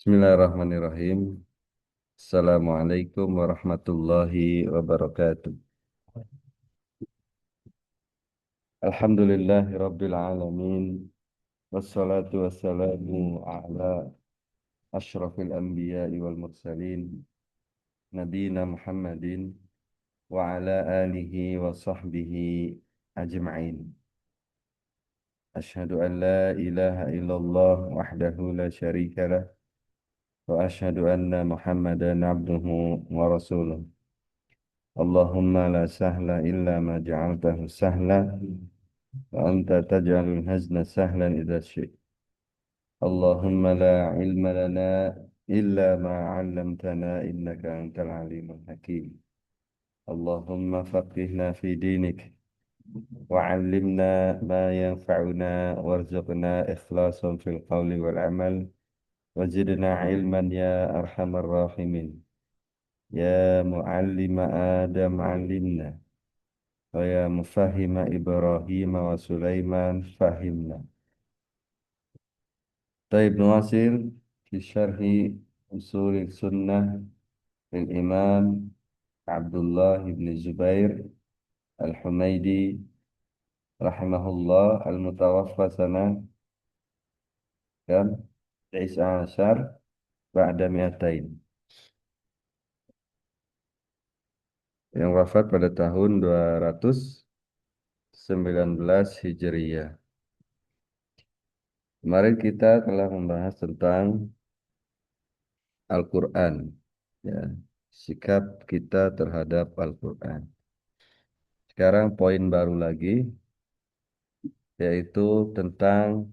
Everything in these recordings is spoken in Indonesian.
Bismillahirrahmanirrahim. Assalamualaikum warahmatullahi wabarakatuh. Alhamdulillahi rabbil alamin. Wassalatu wassalamu ala ashrafil anbiya'i wal mursalin. Nabina Muhammadin wa ala alihi wa sahbihi ajma'in. Ashhadu an la ilaha illallah wahdahu la syarika lah. Wa ashhadu anna Muhammadan abduhu wa rasuluh. Allahumma la sahla illa ma ja'altahu sahla wa anta taj'alul hazna sahlan idza syi'ta. Allahumma la ilma lana illa ma 'allamtana innaka antal alimul hakim. Allahumma faqihna fi dinik wa 'allimna ma yanfa'una warzuqna ikhlasan fil qawli wal 'amal wazidna 'ilman ya arhamar rahimin. Ya mu'allima Adam 'allimna ويا مفهم إبراهيم وسليمان فهمنا. طيب نواصل في شرح أصول السنة للإمام عبد الله بن الزبير الحميدي رحمه الله المتوفى سنة كم؟ 19 بعد 200, yang wafat pada tahun 219 Hijriyah. Kemarin kita telah membahas tentang Al-Quran, ya, sikap kita terhadap Al-Quran. Sekarang poin baru lagi, yaitu tentang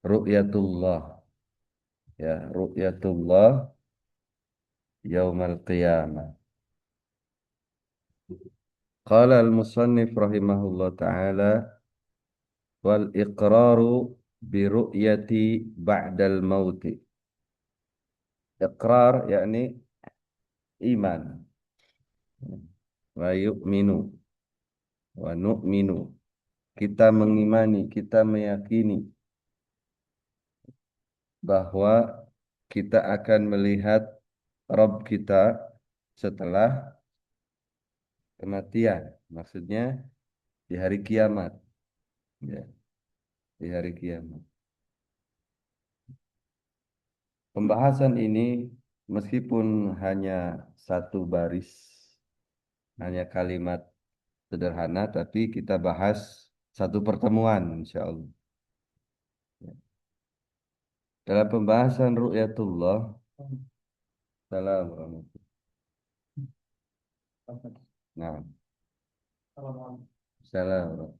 ru'yatullah, ya, ru'yatullah yaumal qiyamah. Qala al-musannif rahimahullah ta'ala wal iqraru bi ru'yati ba'dal mauti. Iqrar yakni iman, wa yu'minu wa nu'minu, kita mengimani, kita meyakini bahwa kita akan melihat Rabb kita setelah kematian. Maksudnya di hari kiamat. Ya, di hari kiamat. Pembahasan ini meskipun hanya satu baris, hanya kalimat sederhana, tapi kita bahas satu pertemuan insya Allah. Ya. Dalam pembahasan ru'yatullah, salam warahmatullahi wabarakatuh. Nah, salam.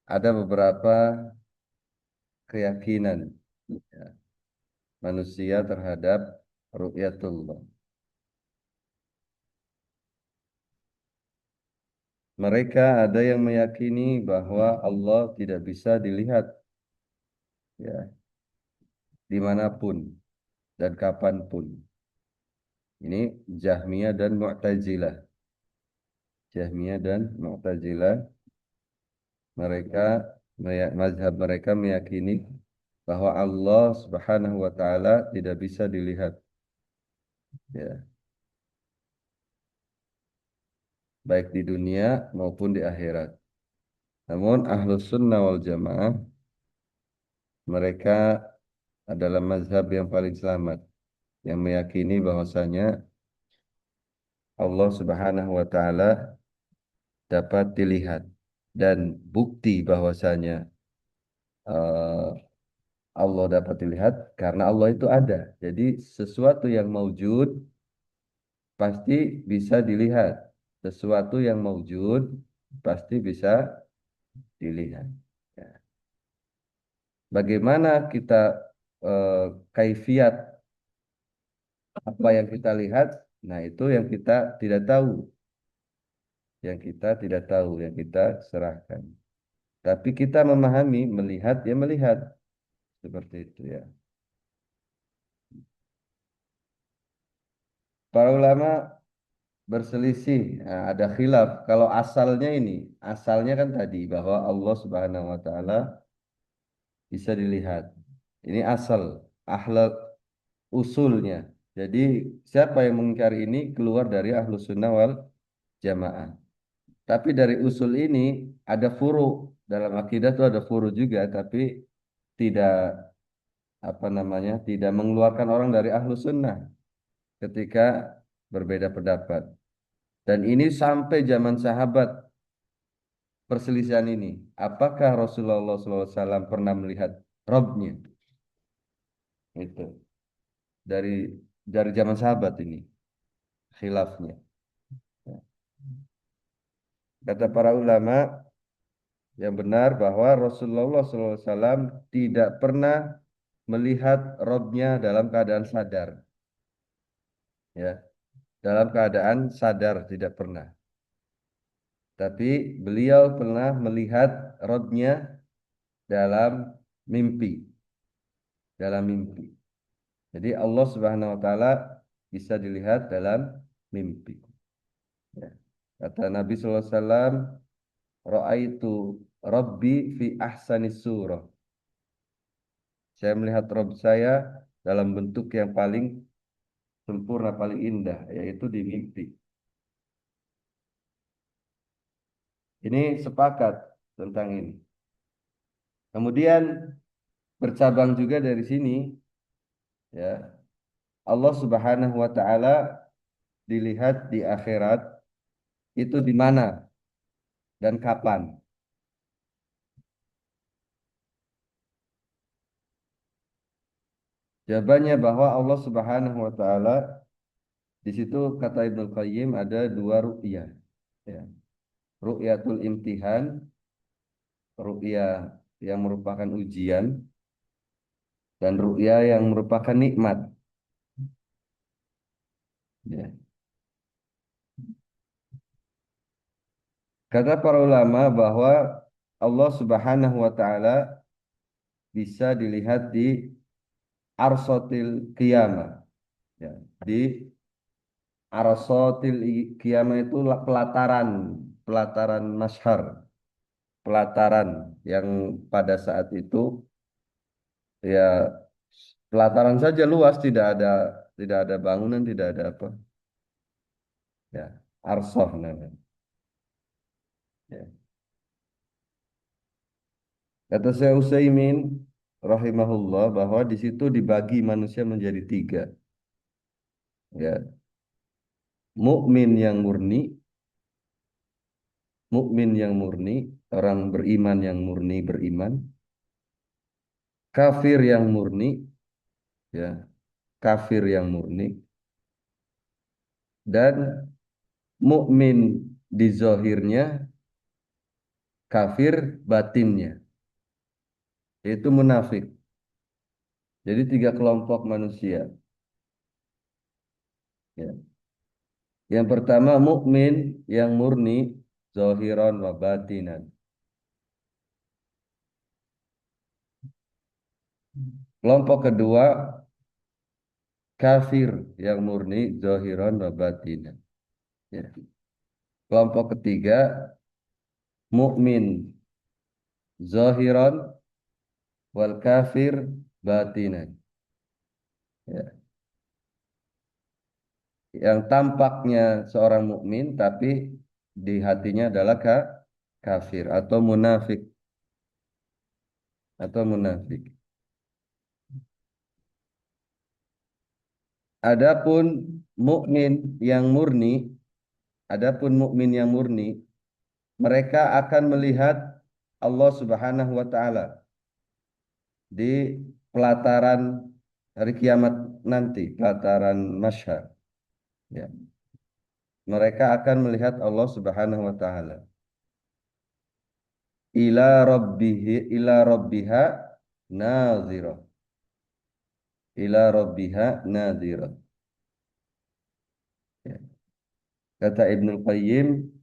Ada beberapa keyakinan, ya, manusia terhadap ru'yatullah. Mereka ada yang meyakini bahwa Allah tidak bisa dilihat, ya, dimanapun dan kapanpun. Ini Jahmiyah dan Mu'tazilah. Jahmiyah dan Mu'tazilah, mereka mazhab mereka meyakini bahwa Allah Subhanahu wa taala tidak bisa dilihat, ya, baik di dunia maupun di akhirat. Namun Ahlus Sunnah wal Jamaah, mereka adalah mazhab yang paling selamat, yang meyakini bahwasanya Allah Subhanahu wa taala dapat dilihat, dan bukti bahwasanya eh, Allah dapat dilihat karena Allah itu ada. Jadi sesuatu yang maujud pasti bisa dilihat. Sesuatu yang maujud pasti bisa dilihat. Ya. Bagaimana kita eh, kaifiat apa yang kita lihat? Nah, itu yang kita tidak tahu, yang kita serahkan. Tapi kita memahami, melihat ya melihat, seperti itu ya. Para ulama berselisih, nah, ada khilaf. Kalau asalnya ini, asalnya kan tadi bahwa Allah Subhanahu wa taala bisa dilihat. Ini asal, akhlak usulnya. Jadi siapa yang mengingkari ini keluar dari ahlus sunnah wal jamaah. Tapi dari usul ini ada furu, dalam akidah itu ada furu juga, tapi tidak apa namanya, tidak mengeluarkan orang dari ahlus sunnah ketika berbeda pendapat. Dan ini sampai zaman sahabat perselisihan ini. Apakah Rasulullah SAW pernah melihat Robnya? Itu dari zaman sahabat ini khilafnya. Kata para ulama yang benar bahwa Rasulullah SAW tidak pernah melihat Robnya dalam keadaan sadar, ya, dalam keadaan sadar tidak pernah. Tapi beliau pernah melihat Robnya dalam mimpi, dalam mimpi. Jadi Allah Subhanahu Wa Taala bisa dilihat dalam mimpi. Ya. Kata Nabi SAW, Ra'aitu Rabbi fi ahsani surah. Saya melihat Rabb saya dalam bentuk yang paling sempurna, paling indah, yaitu di mimpi. Ini sepakat tentang ini. Kemudian bercabang juga dari sini, ya, Allah Subhanahu wa taala dilihat di akhirat itu di mana dan kapan? Jawabannya bahwa Allah Subhanahu wa taala di situ kata Ibnu Qayyim ada dua ru'yah, ya. Ru'yatul imtihan, ru'yah yang merupakan ujian, dan ru'yah yang merupakan nikmat, ya. Kata para ulama bahwa Allah Subhanahu wa taala bisa dilihat di arsatil qiyamah, ya. Di arsatil qiyamah itu pelataran, pelataran masyhar, pelataran yang pada saat itu, ya, pelataran saja luas, tidak ada bangunan, tidak ada apa, ya, arsah namanya, ya. Kata Syekh Utsaimin rahimahullah bahwa di situ dibagi manusia menjadi tiga, ya. Mukmin yang murni, mukmin yang murni, orang beriman yang murni beriman, kafir yang murni, ya, kafir yang murni, dan mukmin di zahirnya, kafir batinnya, yaitu munafik. Jadi tiga kelompok manusia. Ya. Yang pertama mukmin yang murni, zahiran wa batinan. Kelompok kedua kafir yang murni, zahiran wa batinan. Ya. Kelompok ketiga mukmin zahiran wal kafir batinan. Ya. Yang tampaknya seorang mukmin tapi di hatinya adalah kafir atau munafik, atau munafik. Adapun mukmin yang murni, adapun mukmin yang murni, mereka akan melihat Allah Subhanahu wa taala di pelataran hari kiamat nanti, pelataran masyhar, ya. Mereka akan melihat Allah Subhanahu wa taala. Ila rabbiha nazirah. Ila rabbiha nazirah. Ya. Kata Ibnu Qayyim,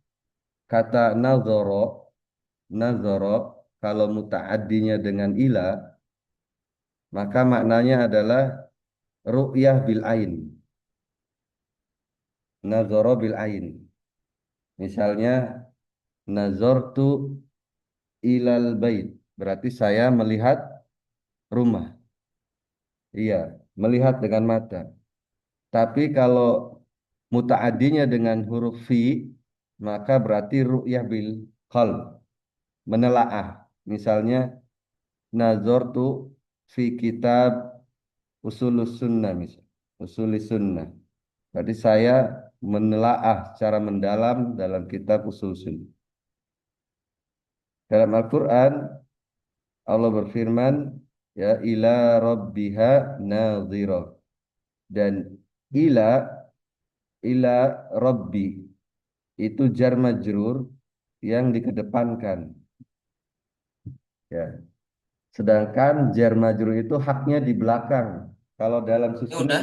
kata nazara, nazara kalau mutaaddinya dengan ila, maka maknanya adalah ru'yah bil ain. nazara bil ain. Misalnya nazartu ilal bait, berarti saya melihat rumah. Iya, melihat dengan mata. Tapi kalau mutaaddinya dengan huruf fi, maka berarti ru'yah bil qalb, menelaah. Misalnya nazartu fi kitab usulus sunnah misal. Usulis sunnah. Berarti saya menelaah secara mendalam dalam kitab usul sunnah. Dalam Al-Quran Allah berfirman ya ila rabbiha nadhirah, dan ila ila rabbi itu jar majrur yang dikedepankan, ya. Sedangkan jar majrur itu haknya di belakang. Kalau dalam Ya udah.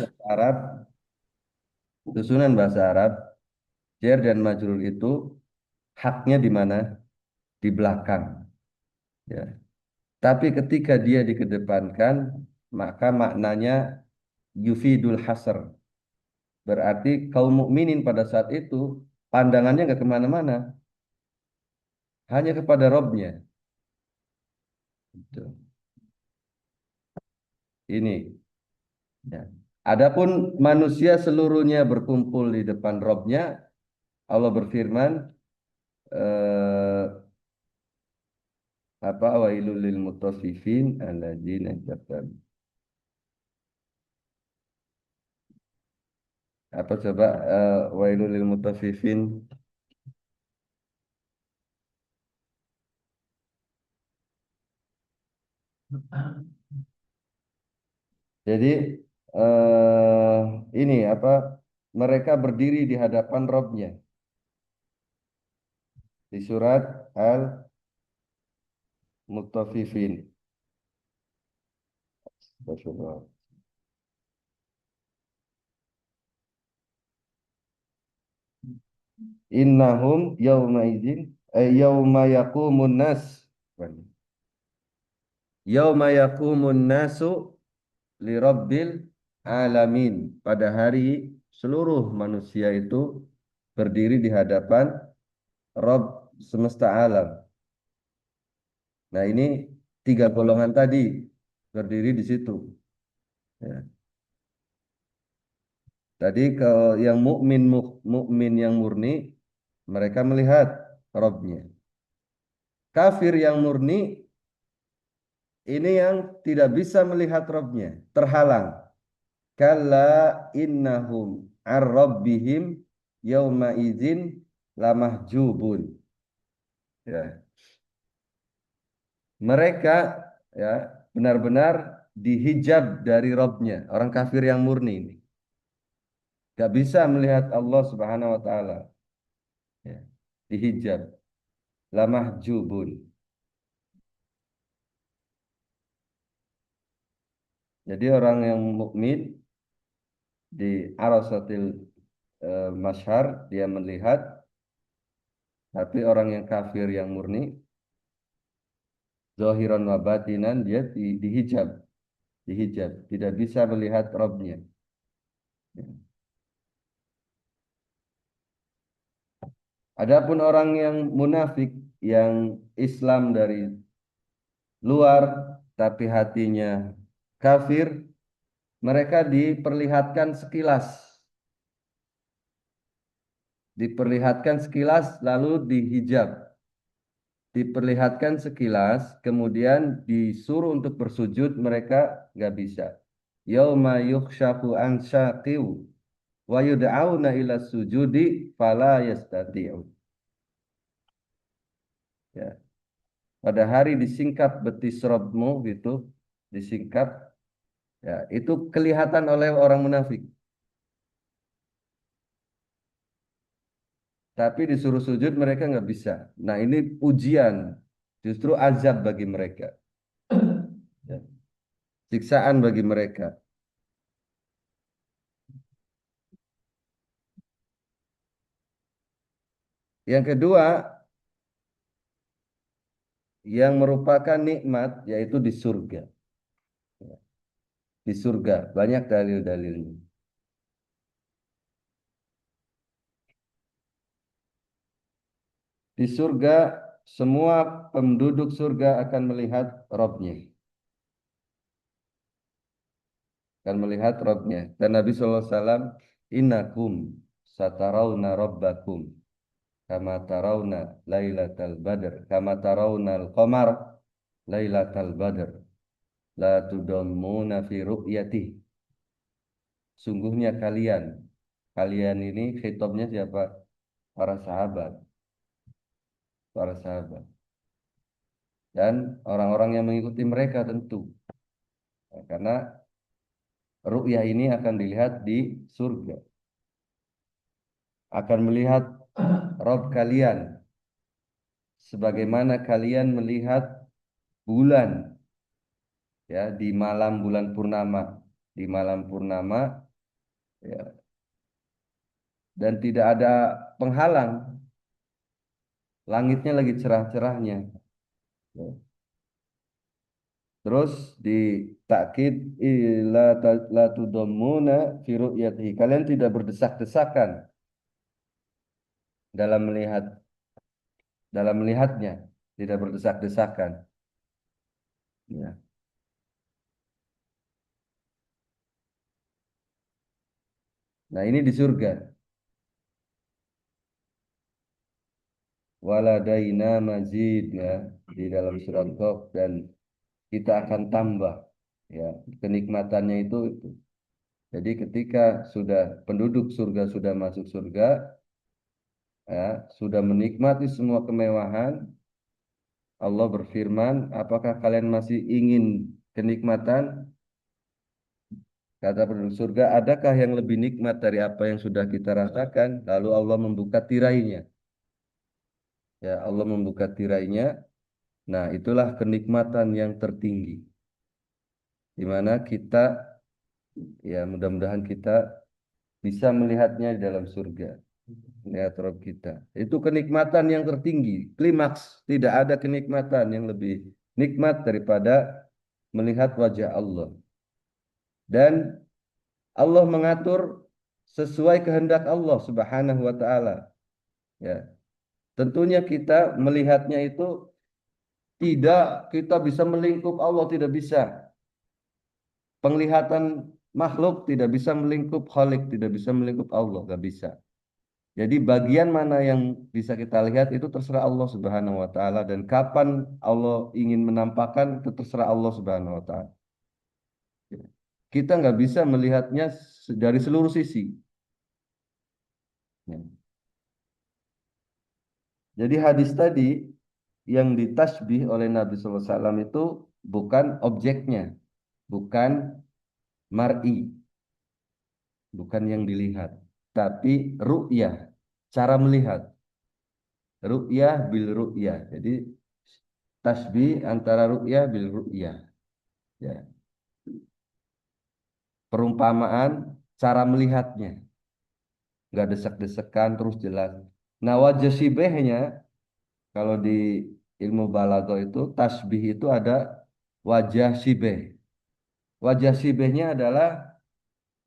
susunan bahasa Arab, jar dan majrur itu haknya di mana? Di belakang, ya. Tapi ketika dia dikedepankan, maka maknanya yufidul hasr. Berarti kaum mukminin pada saat itu pandangannya nggak kemana-mana, hanya kepada Robnya. Gitu. Ini. Ya. Adapun manusia seluruhnya berkumpul di depan Robnya, Allah berfirman, eh, apa wailul lil mutaffifin alladzina kadzdzab. Apa coba wailul lil mutaffifin. Jadi ini apa? Mereka berdiri di hadapan Robnya di surat Al-Mutaffifin. Astagfirullah. Innahum yauma idzin yauma yaqumun nas. Yauma yaqumun nasu li rabbil alamin. Pada hari seluruh manusia itu berdiri di hadapan Rabb semesta alam. Nah, ini tiga golongan tadi berdiri di situ. Ya. Tadi kalau yang mukmin yang murni, mereka melihat Rabbnya. Kafir yang murni ini yang tidak bisa melihat Rabbnya, terhalang. Kalla innahum ar-rabbihim yawma idzin lamahjubun. Ya. Mereka ya benar-benar dihijab dari Rabbnya. Orang kafir yang murni ini. Gak bisa melihat Allah Subhanahu wa taala. Ya. Dihijab. Lamahjubun. Jadi orang yang mukmin di arasatil masyhar dia melihat, tapi orang yang kafir yang murni zahiran wa batinan dia dihijab, dihijab, tidak bisa melihat Rabbnya. Adapun orang yang munafik, yang Islam dari luar tapi hatinya kafir, mereka diperlihatkan sekilas, diperlihatkan sekilas lalu dihijab, diperlihatkan sekilas kemudian disuruh untuk bersujud mereka nggak bisa. Yauma yukshafu an syaqiw wa yud'auna ila sujudi fala yastati'un. Ya, pada hari disingkap betis robmu gitu, disingkap, ya itu kelihatan oleh orang munafik. Tapi disuruh sujud mereka nggak bisa. Nah ini ujian, justru azab bagi mereka. Ya. Siksaan bagi mereka. Yang kedua, yang merupakan nikmat yaitu di surga. Di surga banyak dalil-dalilnya. Di surga semua penduduk surga akan melihat Robnya, akan melihat Robnya. Dan Nabi SAW, innakum satarawna rabbakum kama tarawna lailatal badr kama tarawna al-qamar lailatal badr la tudammuna fi ru'yati. Sungguhnya kalian, kalian ini khitabnya siapa? Para sahabat, para sahabat. Dan orang-orang yang mengikuti mereka tentu. Ya, karena ru'yah ini akan dilihat di surga. Akan melihat Rob kalian. Sebagaimana kalian melihat bulan ya di malam bulan purnama. Di malam purnama ya, dan tidak ada penghalang. Langitnya lagi cerah-cerahnya. Ya. Terus di takkid la tudammuna fi ru'yatihi. Kalian tidak berdesak-desakan dalam melihatnya, tidak berdesak-desakan. Ya. Nah, ini di surga. Waladaina mazid ya di dalam surat Qaf, dan kita akan tambah ya kenikmatannya itu. Jadi ketika sudah penduduk surga sudah masuk surga ya, sudah menikmati semua kemewahan, Allah berfirman, apakah kalian masih ingin kenikmatan? Kata penduduk surga, adakah yang lebih nikmat dari apa yang sudah kita rasakan? Lalu Allah membuka tirainya. Ya, Allah membuka tirainya. Nah, itulah kenikmatan yang tertinggi. Di mana kita, ya mudah-mudahan kita bisa melihatnya di dalam surga. Melihat Rabb kita. Itu kenikmatan yang tertinggi. Klimaks. Tidak ada kenikmatan yang lebih nikmat daripada melihat wajah Allah. Dan Allah mengatur sesuai kehendak Allah Subhanahu wa taala. Ya. Tentunya kita melihatnya itu tidak kita bisa melingkup Allah, tidak bisa. Penglihatan makhluk tidak bisa melingkup Khalik, tidak bisa melingkup Allah, nggak bisa. Jadi bagian mana yang bisa kita lihat itu terserah Allah Subhanahu wa taala, dan kapan Allah ingin menampakkan itu terserah Allah Subhanahu wa taala. Kita nggak bisa melihatnya dari seluruh sisi. Ya. Jadi hadis tadi yang ditasbih oleh Nabi SAW itu bukan objeknya, bukan mar'i, bukan yang dilihat, tapi ru'yah, cara melihat. Ru'yah bil ru'yah. Jadi tasbih antara ru'yah bil ru'yah. Ya. Perumpamaan cara melihatnya. Nggak desek-desekan terus jelas. Nah wajah sibehnya kalau di ilmu balaghah itu tasbih itu ada wajah sibeh. Wajah sibehnya adalah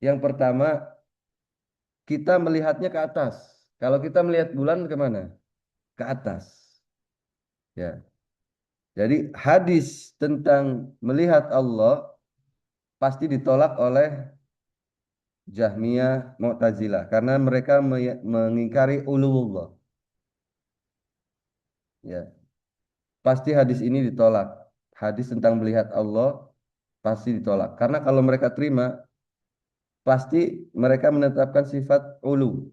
yang pertama kita melihatnya ke atas. Kalau kita melihat bulan kemana? Ke atas. Ya. Jadi hadis tentang melihat Allah pasti ditolak oleh Jahmiyah, Mu'tazilah karena mereka mengingkari uluwullah. Ya, pasti hadis ini ditolak. Hadis tentang melihat Allah pasti ditolak. Karena kalau mereka terima, pasti mereka menetapkan sifat ulu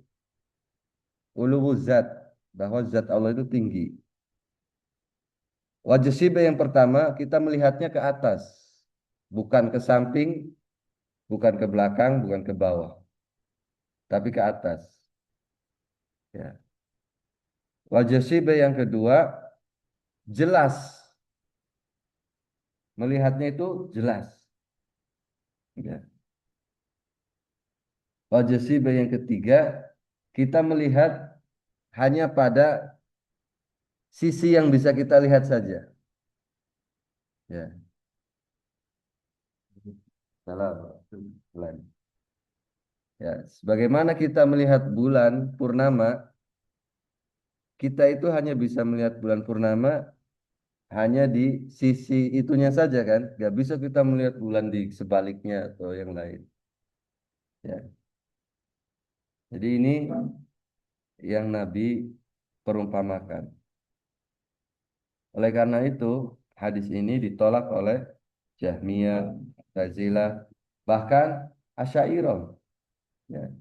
zat, bahwa zat Allah itu tinggi. Wajah sibah yang pertama kita melihatnya ke atas, bukan ke samping, bukan ke belakang, bukan ke bawah, tapi ke atas. Ya. Wajah sibah yang kedua jelas, melihatnya itu jelas. Ya. Wajah sibah yang ketiga kita melihat hanya pada sisi yang bisa kita lihat saja. Ya. Salah. Bulan. Ya, sebagaimana kita melihat bulan purnama kita itu hanya bisa melihat bulan purnama hanya di sisi itunya saja kan, nggak bisa kita melihat bulan di sebaliknya atau yang lain. Ya, jadi ini yang Nabi perumpamakan. Oleh karena itu, hadis ini ditolak oleh Jahmiyah, Mu'tazilah, bahkan Asy'ariyah, ya.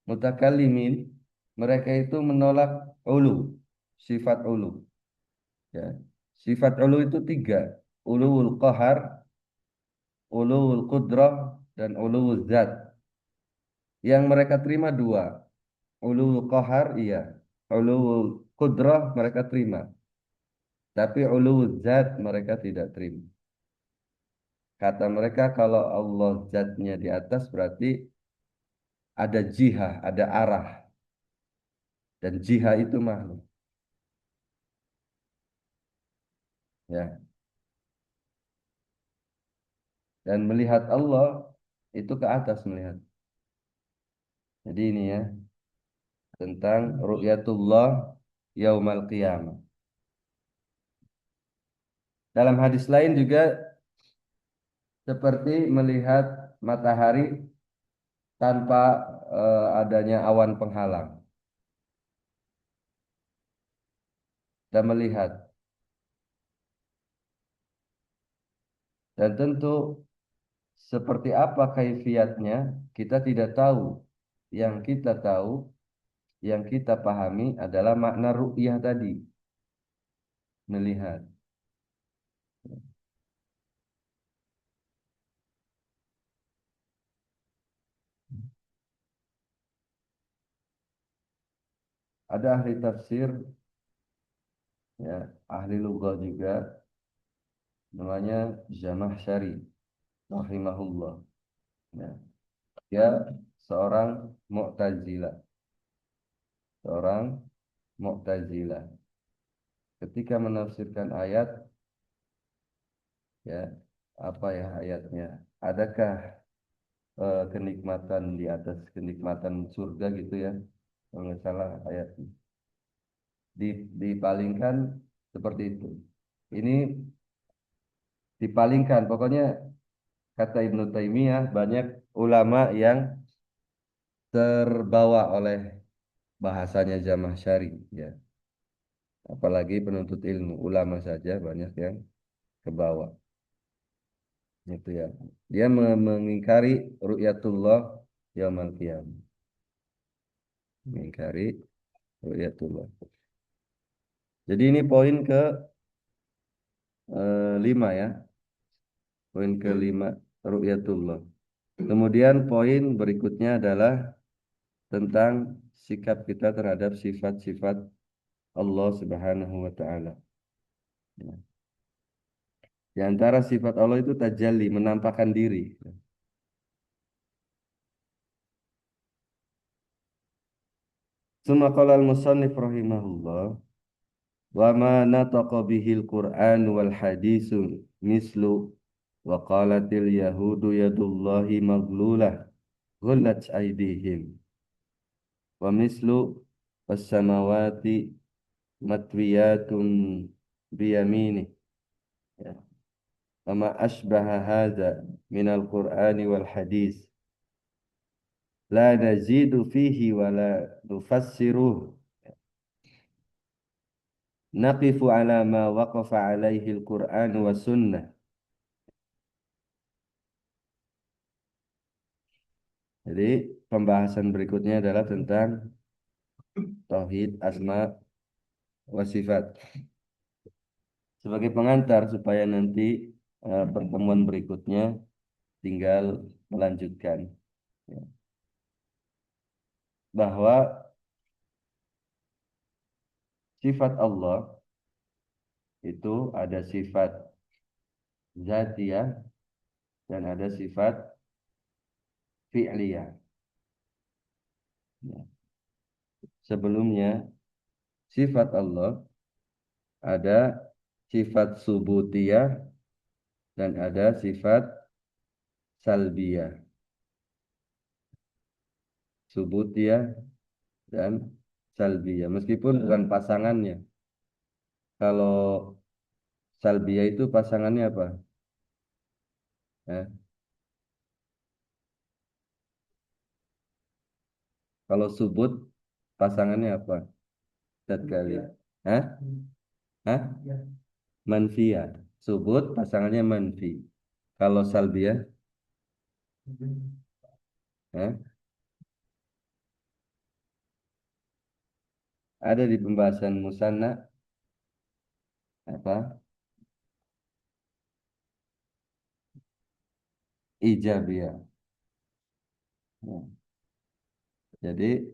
Mutakallimin, mereka itu menolak ulu, sifat ulu, ya. Sifat ulu itu tiga, uluwul qahar, uluwul qudrah, dan uluwul zat. Yang mereka terima dua, uluwul qahar iya, uluwul qudrah mereka terima, tapi uluwul zat mereka tidak terima. Kata mereka kalau Allah zatnya di atas berarti ada jihah, ada arah, dan jihah itu makhluk. Ya, dan melihat Allah itu ke atas melihat. Jadi ini ya tentang ru'yatullah yaumal qiyamah. Dalam hadis lain juga seperti melihat matahari tanpa adanya awan penghalang dan melihat, dan tentu seperti apa kaifiatnya kita tidak tahu. Yang kita tahu, yang kita pahami adalah makna ru'yah tadi, melihat. Ada ahli tafsir, ya, ahli lugah juga, namanya Zamakhsyari rahimahullah. Ya, dia seorang Mu'tazilah, seorang Mu'tazilah. Ketika menafsirkan ayat, ya, apa ya ayatnya? Adakah kenikmatan di atas kenikmatan surga gitu ya? Kalau nggak salah ayatnya. Dipalingkan seperti itu. Ini dipalingkan. Pokoknya kata Ibnu Taimiyah banyak ulama yang terbawa oleh bahasanya Zamakhsyari, ya. Apalagi penuntut ilmu, ulama saja banyak yang kebawa. Itu ya. Dia mengingkari ru'yatullah yaumil qiyamah. Mengingkari ru'yatullah. Jadi ini poin ke lima ya. Poin kelima ru'yatullah. Kemudian poin berikutnya adalah tentang sikap kita terhadap sifat-sifat Allah Subhanahu wa taala. Ya. Di antara sifat Allah itu tajalli, menampakkan diri. Summa qala al-musannif rahimahullah wa ma nataqa bihil Qur'an wal hadisu mislu wa qalatil yahudu yadullahi maghlulah ghullat aydihim wa mislu was samawati matwiyatun biyamini, ya. Wa ma asbaha hadza minal Qur'ani wal hadis la nazidu fihi wa la nufassiruh naqifu ala ma waqafa alaihi al-Qur'an wa sunnah. Jadi pembahasan berikutnya adalah tentang tauhid asma wa sifat sebagai pengantar supaya nanti pertemuan berikutnya tinggal melanjutkan, ya. Bahwa sifat Allah itu ada sifat zatiyah dan ada sifat fi'liyah. Ya. Sebelumnya sifat Allah ada sifat subutiyah dan ada sifat salbiyah. Subutiyah dan salbiyah meskipun bukan pasangannya. Kalau salbiyah itu pasangannya apa? Eh, Kalau subut pasangannya apa? Dat kali. Hah? Hah? Manfiyah. Subut pasangannya manfi. Kalau salbiyah, eh, ada di pembahasan musanna apa? Ijabiyah. Ya. Jadi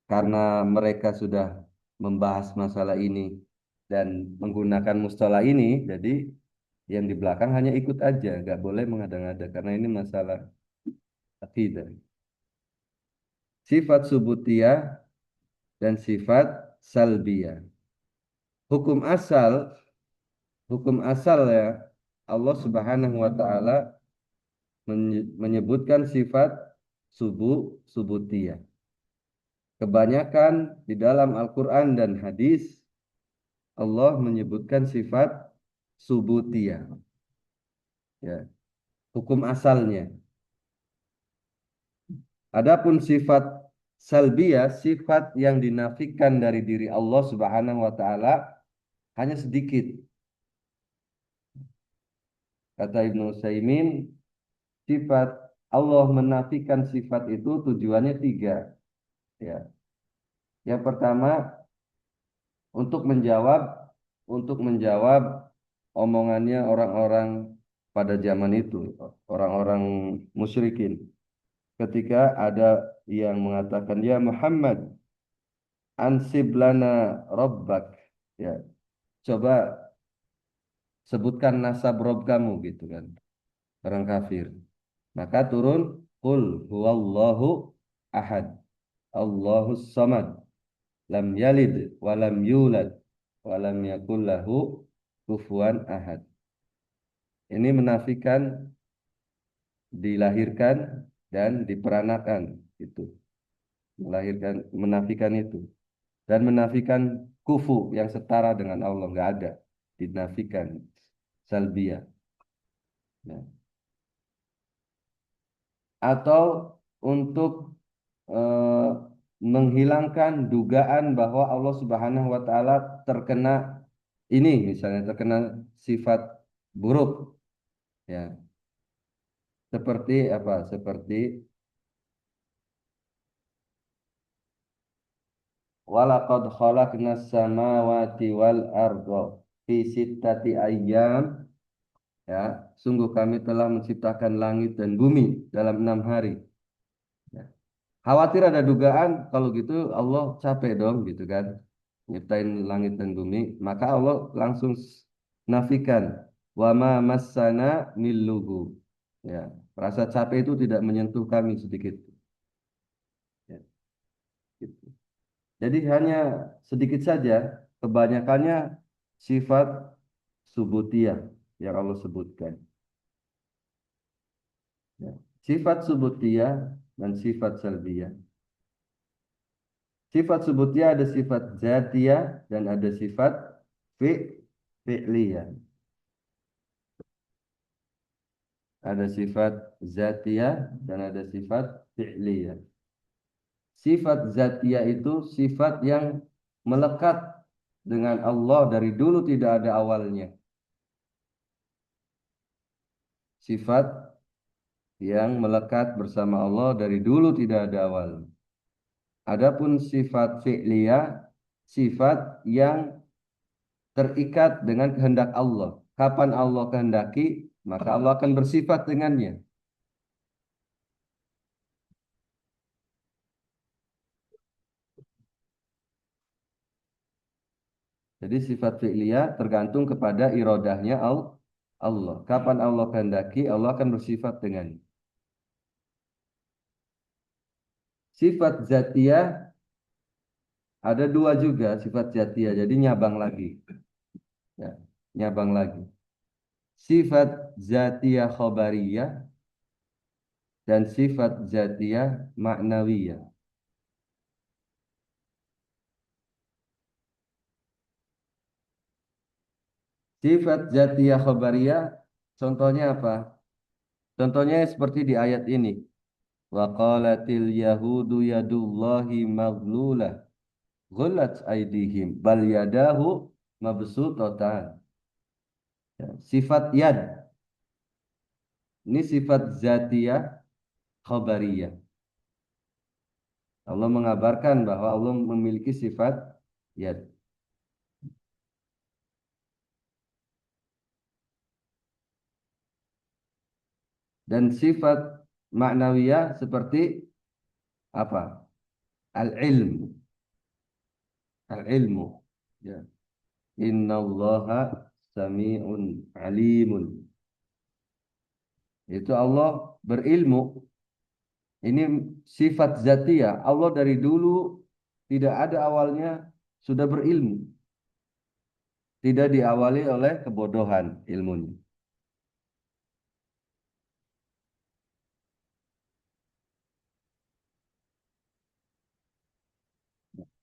karena mereka sudah membahas masalah ini dan menggunakan mustalah ini, jadi yang di belakang hanya ikut aja, nggak boleh mengada-ngada karena ini masalah akidah. Sifat subutiyah dan sifat salbiyah. Hukum asal, hukum asal ya Allah Subhanahu wa taala menyebutkan sifat subutiyah. Kebanyakan di dalam Al-Qur'an dan hadis Allah menyebutkan sifat subutiyah, ya, hukum asalnya. Adapun sifat salbiyah, sifat yang dinafikan dari diri Allah Subhanahu wa taala hanya sedikit. Kata Ibnu Utsaimin, sifat Allah menafikan sifat itu tujuannya tiga. Ya. Yang pertama untuk menjawab untuk menjawab omongannya orang-orang pada zaman itu, orang-orang musyrikin. Ketika ada yang mengatakan ya Muhammad ansib lana rabbak, ya, coba sebutkan nasab Rob kamu gitu kan, orang kafir. Maka turun qul huwallahu ahad Allahus samad lam yalid walam yulad walam yakul lahu kufuwan ahad. Ini menafikan dilahirkan dan diperanakan itu. Melahirkan menafikan itu dan menafikan kufu yang setara dengan Allah, nggak ada, dinafikan salbiyah. Nah, atau untuk eh, menghilangkan dugaan bahwa Allah Subhanahu wa taala terkena ini, misalnya terkena sifat buruk, ya, seperti apa, seperti walaqad khalaqnas samawati wal arda fi sittati ayyam, ya, sungguh kami telah menciptakan langit dan bumi dalam 6 hari. Ya. Khawatir ada dugaan kalau gitu Allah capek dong gitu kan, nyiptain langit dan bumi, maka Allah langsung nafikan wa ma massana milluhu, ya, rasa capek itu tidak menyentuh kami sedikit, ya, gitu. Jadi hanya sedikit saja, kebanyakannya sifat subutiyah yang Allah sebutkan, ya. Sifat subutiyah dan sifat salbiyah. Sifat subutiyah ada sifat zatiyah dan ada sifat fi fi'liyah. Ada sifat zatiyah dan ada sifat fi'liyah. Sifat zatiyah itu sifat yang melekat dengan Allah dari dulu tidak ada awalnya. Sifat yang melekat bersama Allah dari dulu tidak ada awal. Adapun sifat fi'liyah, sifat yang terikat dengan kehendak Allah. Kapan Allah kehendaki, maka Allah akan bersifat dengannya. Jadi sifat fi'liyah tergantung kepada irodahnya Allah. Kapan Allah kehendaki, Allah akan bersifat dengannya. Sifat zatiyah ada dua juga sifat zatiyah. Jadi nyabang lagi. Ya, nyabang lagi. Sifat zatiyah khobariyah dan sifat zatiyah maknawiyah. Sifat zatiyah khabariyah contohnya apa? Contohnya seperti di ayat ini. Wa qalatil yahudu yadullahi maghlulah ghullat aydihim bal yadahu mabsutatan. Ya, sifat yad ini sifat zatiyah khabariyah. Allah mengabarkan bahwa Allah memiliki sifat yad. Dan sifat maknawiyah seperti apa? Al-ilm, al-ilmu. Ya. Innallaha sami'un alimun. Itu Allah berilmu. Ini sifat zatiyah. Allah dari dulu tidak ada awalnya sudah berilmu. Tidak diawali oleh kebodohan ilmunya.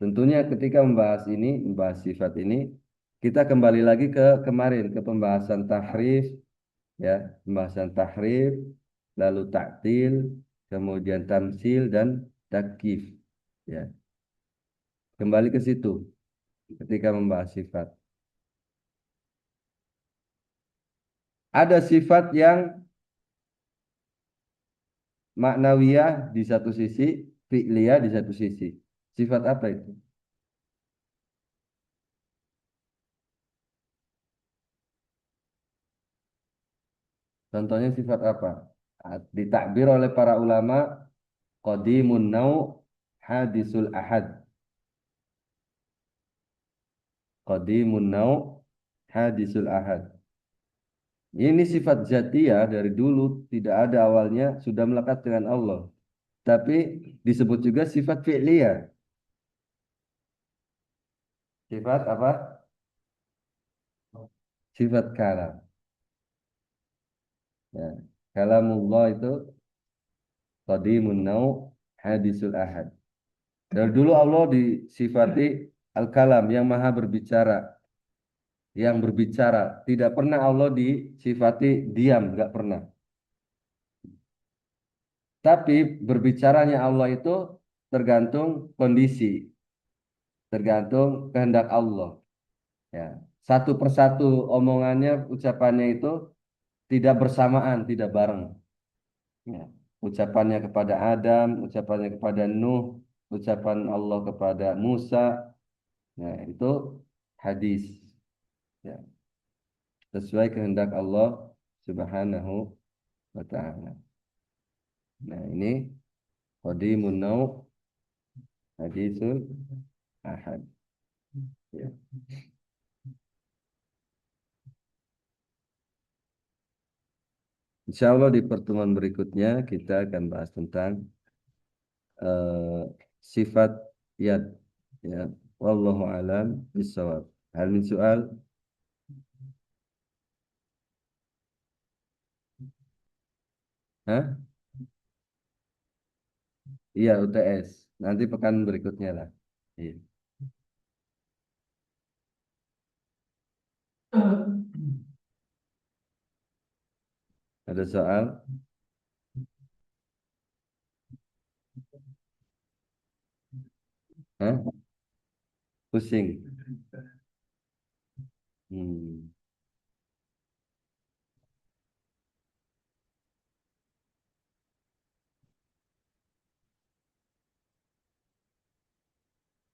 Tentunya ketika membahas ini, membahas sifat ini, kita kembali lagi ke kemarin, ke pembahasan tahrif, ya, pembahasan tahrif, lalu taktil, kemudian tamsil dan takyif, ya. Kembali ke situ ketika membahas sifat. Ada sifat yang maknawiyah di satu sisi, fi'liyah di satu sisi. Sifat apa itu? Contohnya sifat apa? Ditakbir oleh para ulama qadimun nau hadisul ahad. Qadimun nau hadisul ahad. Ini sifat zatiyah dari dulu tidak ada awalnya sudah melekat dengan Allah. Tapi disebut juga sifat fi'liyah. Sifat apa? Sifat kalam. Ya. Kalamullah itu qadimun nau hadisul ahad. Dari dulu Allah disifati al-kalam yang maha berbicara, yang berbicara. Tidak pernah Allah disifati diam, nggak pernah. Tapi berbicaranya Allah itu tergantung kondisi, tergantung kehendak Allah. Ya, satu persatu omongannya, ucapannya itu tidak bersamaan, tidak bareng. Ya. Ucapannya kepada Adam, ucapannya kepada Nuh, ucapan Allah kepada Musa, nah itu hadis. Ya, sesuai kehendak Allah Subhanahu wa Ta'ala. Nah, ini qadimun nau hadisul ahad. Ya. Insya Allah di pertemuan berikutnya kita akan bahas tentang eh, sifat yad. Ya. Wallahu alam bisawab. Hal min soal? Hah? Iya, UTS. Nanti pekan berikutnya lah. Iya. Ada soal? Hah? Pusing. Hmm.